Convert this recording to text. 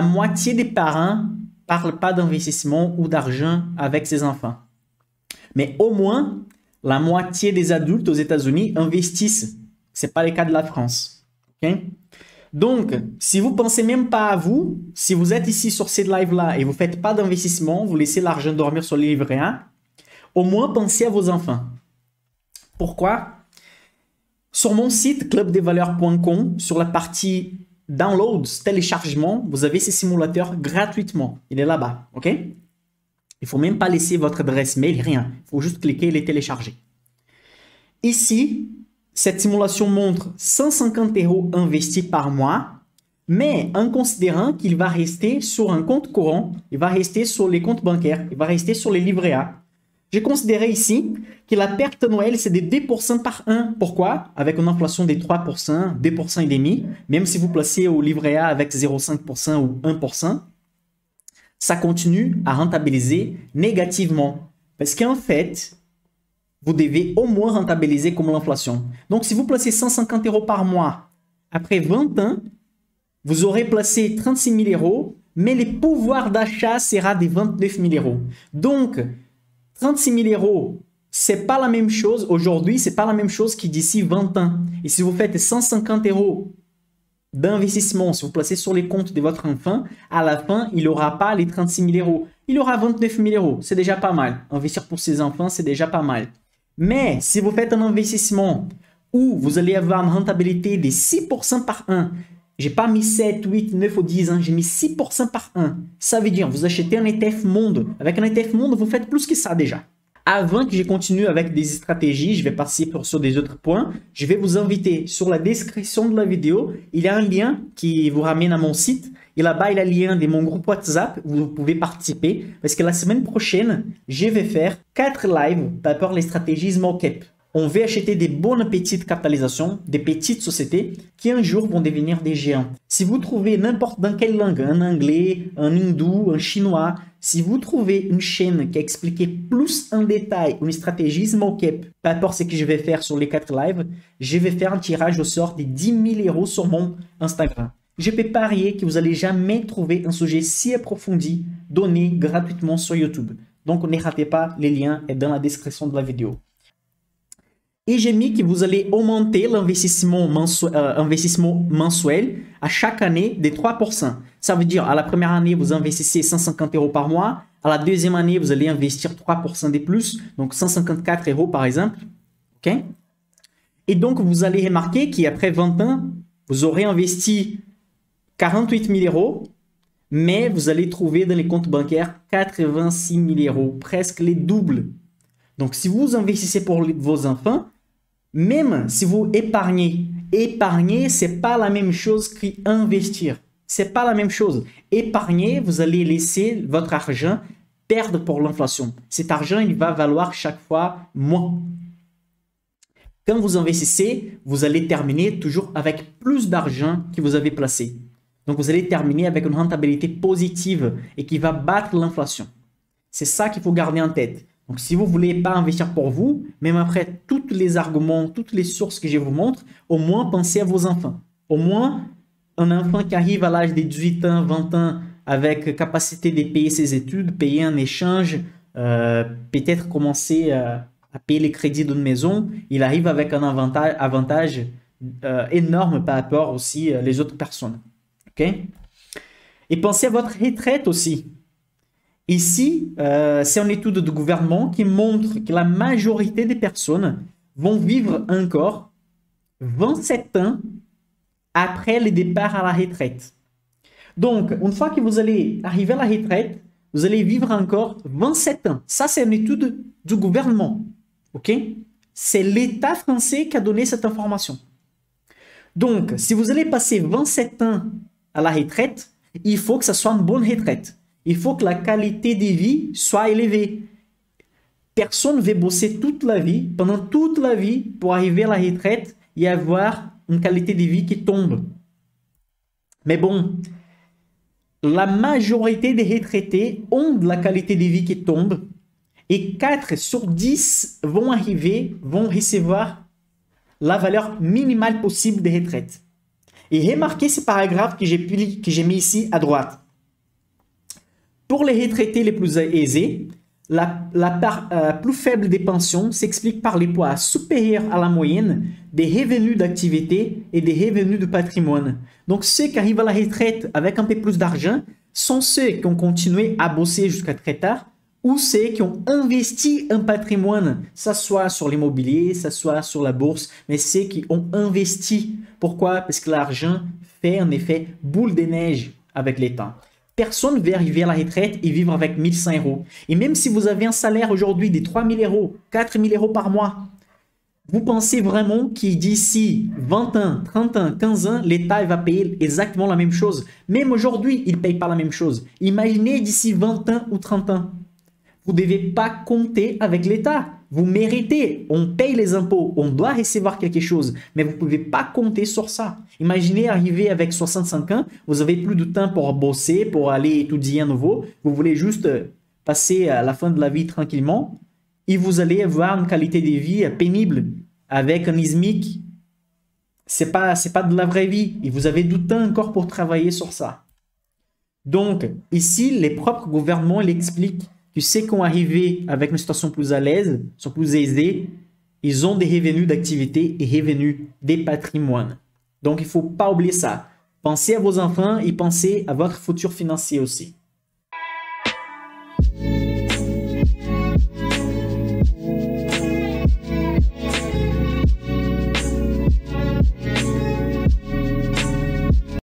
moitié des parents ne parlent pas d'investissement ou d'argent avec ses enfants. Mais au moins, la moitié des adultes aux États-Unis investissent. Ce n'est pas le cas de la France. Okay? Donc, si vous ne pensez même pas à vous, si vous êtes ici sur cette live-là et vous ne faites pas d'investissement, vous laissez l'argent dormir sur le livret A, au moins pensez à vos enfants. Pourquoi? Sur mon site clubdesvaleurs.com, sur la partie downloads, téléchargement, vous avez ces simulateurs gratuitement. Il est là-bas, ok? Il ne faut même pas laisser votre adresse mail, rien. Il faut juste cliquer et les télécharger. Ici, cette simulation montre 150 € investis par mois, mais en considérant qu'il va rester sur un compte courant, il va rester sur les comptes bancaires, il va rester sur les livrets A. J'ai considéré ici que la perte annuelle, c'est de 2% par an. Pourquoi? Avec une inflation de 3%, 2% et demi, même si vous placez au livret A avec 0,5% ou 1%, ça continue à rentabiliser négativement. Parce qu'en fait, vous devez au moins rentabiliser comme l'inflation. Donc, si vous placez 150 € par mois, après 20 ans, vous aurez placé 36 000 €, mais le pouvoir d'achat sera de 29 000 €. Donc, 36 000 €, c'est pas la même chose aujourd'hui, c'est pas la même chose que d'ici 20 ans. Et si vous faites 150 € d'investissement, si vous placez sur les comptes de votre enfant, à la fin, il n'aura pas les 36 000 €. Il aura 29 000 €. C'est déjà pas mal. Investir pour ses enfants, c'est déjà pas mal. Mais si vous faites un investissement où vous allez avoir une rentabilité de 6% par an, j'ai pas mis 7, 8, 9 ou 10 ans, j'ai mis 6% par an. Ça veut dire, vous achetez un ETF monde. Avec un ETF monde, vous faites plus que ça déjà. Avant que je continue avec des stratégies, je vais passer sur des autres points. Je vais vous inviter sur la description de la vidéo. Il y a un lien qui vous ramène à mon site. Et là-bas, il y a le lien de mon groupe WhatsApp où vous pouvez participer. Parce que la semaine prochaine, je vais faire 4 lives par rapport aux stratégies small cap. On va acheter des bonnes petites capitalisations, des petites sociétés qui un jour vont devenir des géants. Si vous trouvez n'importe dans quelle langue, en anglais, en hindou, en chinois, si vous trouvez une chaîne qui a expliqué plus en détail une stratégie small cap par rapport à ce que je vais faire sur les 4 lives, je vais faire un tirage au sort de 10 000 € sur mon Instagram. Je peux parier que vous n'allez jamais trouver un sujet si approfondi donné gratuitement sur YouTube. Donc ne ratez pas, les liens sont dans la description de la vidéo. Et j'ai mis que vous allez augmenter l'investissement mensuel à chaque année de 3%. Ça veut dire, à la première année, vous investissez 150 € par mois. À la deuxième année, vous allez investir 3% de plus, donc 154 € par exemple. Okay? Et donc, vous allez remarquer qu'après 20 ans, vous aurez investi 48 000 €, mais vous allez trouver dans les comptes bancaires 86 000 €, presque les doubles. Donc, si vous investissez pour vos enfants, même si vous épargnez, ce n'est pas la même chose qu'investir. Ce n'est pas la même chose. Épargner, vous allez laisser votre argent perdre pour l'inflation. Cet argent, il va valoir chaque fois moins. Quand vous investissez, vous allez terminer toujours avec plus d'argent que vous avez placé. Donc, vous allez terminer avec une rentabilité positive et qui va battre l'inflation. C'est ça qu'il faut garder en tête. Donc, si vous ne voulez pas investir pour vous, même après tous les arguments, toutes les sources que je vous montre, au moins pensez à vos enfants. Au moins, un enfant qui arrive à l'âge de 18 ans, 20 ans, avec capacité de payer ses études, payer un échange, peut-être commencer à payer les crédits d'une maison, il arrive avec un avantage énorme par rapport aussi les autres personnes. Okay? Et pensez à votre retraite aussi. Ici, c'est une étude du gouvernement qui montre que la majorité des personnes vont vivre encore 27 ans après le départ à la retraite. Donc, une fois que vous allez arriver à la retraite, vous allez vivre encore 27 ans. Ça, c'est une étude du gouvernement. Ok? C'est l'État français qui a donné cette information. Donc, si vous allez passer 27 ans à la retraite, il faut que ce soit une bonne retraite. Il faut que la qualité de vie soit élevée. Personne ne veut bosser toute la vie, pendant toute la vie, pour arriver à la retraite et avoir une qualité de vie qui tombe. Mais bon, la majorité des retraités ont de la qualité de vie qui tombe et 4 sur 10 vont recevoir la valeur minimale possible de retraite. Et remarquez ce paragraphe que j'ai mis ici à droite. Pour les retraités les plus aisés, la part plus faible des pensions s'explique par les poids supérieurs à la moyenne des revenus d'activité et des revenus de patrimoine. Donc, ceux qui arrivent à la retraite avec un peu plus d'argent sont ceux qui ont continué à bosser jusqu'à très tard ou ceux qui ont investi un patrimoine, ça soit sur l'immobilier, ça soit sur la bourse, mais ceux qui ont investi. Pourquoi? Parce que l'argent fait un effet boule de neige avec les temps. Personne ne veut arriver à la retraite et vivre avec 1100 euros. Et même si vous avez un salaire aujourd'hui de 3000 euros, 4000 euros par mois, vous pensez vraiment que d'ici 20 ans, 30 ans, 15 ans, l'État va payer exactement la même chose? Même aujourd'hui, il ne paye pas la même chose. Imaginez d'ici 20 ans ou 30 ans. Vous ne devez pas compter avec l'État. Vous méritez, on paye les impôts, on doit recevoir quelque chose, mais vous ne pouvez pas compter sur ça. Imaginez arriver avec 65 ans, vous avez plus de temps pour bosser, pour aller étudier à nouveau, vous voulez juste passer à la fin de la vie tranquillement, et vous allez avoir une qualité de vie pénible avec un SMIC. C'est pas de la vraie vie, et vous avez du temps encore pour travailler sur ça. Donc, ici, les propres gouvernements l'expliquent. Que ceux qui ont arrivé avec une situation plus à l'aise, sont plus aisés, ils ont des revenus d'activité et revenus des patrimoines. Donc, il ne faut pas oublier ça. Pensez à vos enfants et pensez à votre futur financier aussi.